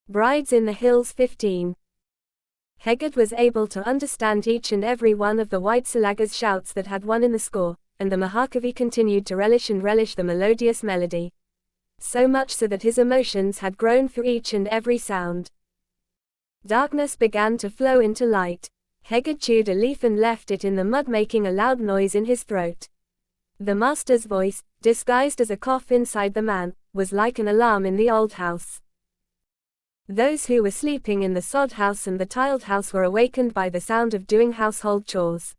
Brides in the Hills 15. Heged was able to understand each and every one of the White Salaga's shouts that had won in the score, and the Mahakavi continued to relish the melodious melody. So much so that his emotions had grown through each and every sound. Darkness began to flow into light. Heged chewed a leaf and left it in the mud, making a loud noise in his throat. The master's voice, disguised as a cough inside the man, was like an alarm in the old house. Those who were sleeping in the sod house and the tiled house were awakened by the sound of doing household chores.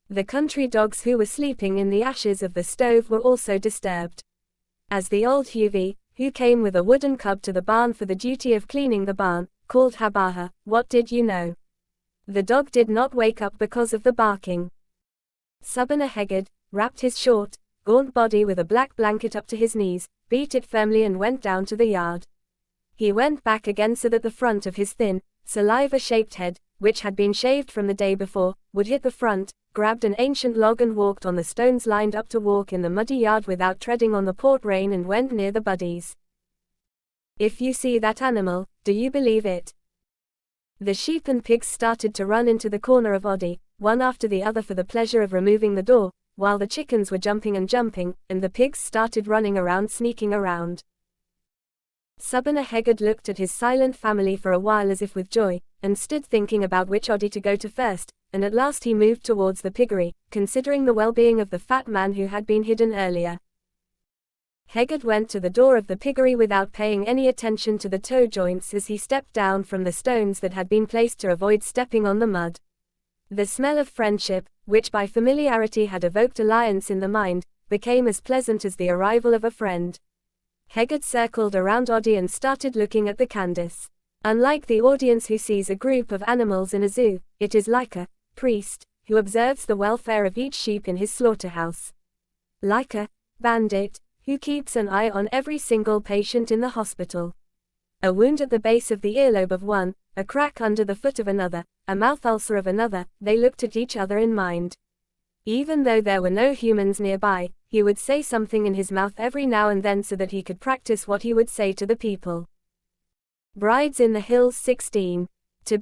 The country dogs who were sleeping in the ashes of the stove were also disturbed. As the old Huvi, who came with a wooden cub to the barn for the duty of cleaning the barn, called Habaha, "What did you know?" The dog did not wake up because of the barking. Subana Heged wrapped his short, gaunt body with a black blanket up to his knees, beat it firmly and went down to the yard. He went back again so that the front of his thin, saliva-shaped head, which had been shaved from the day before, would hit the front, grabbed an ancient log and walked on the stones lined up to walk in the muddy yard without treading on the port rain, and went near the buddies. "If you see that animal, do you believe it?" The sheep and pigs started to run into the corner of Odi, one after the other for the pleasure of removing the door, while the chickens were jumping and jumping, and the pigs started running around, sneaking around. Subana Heged looked at his silent family for a while as if with joy, and stood thinking about which Odi to go to first, and at last he moved towards the piggery, considering the well-being of the fat man who had been hidden earlier. Heged went to the door of the piggery without paying any attention to the toe joints as he stepped down from the stones that had been placed to avoid stepping on the mud. The smell of friendship, which by familiarity had evoked alliance in the mind, became as pleasant as the arrival of a friend. Heged circled around Odi and started looking at the Candace. Unlike the audience who sees a group of animals in a zoo, it is like a priest who observes the welfare of each sheep in his slaughterhouse. Like a bandit who keeps an eye on every single patient in the hospital. A wound at the base of the earlobe of one, a crack under the foot of another, a mouth ulcer of another, they looked at each other in mind. Even though there were no humans nearby, he would say something in his mouth every now and then so that he could practice what he would say to the people. Brides in the Hills 16.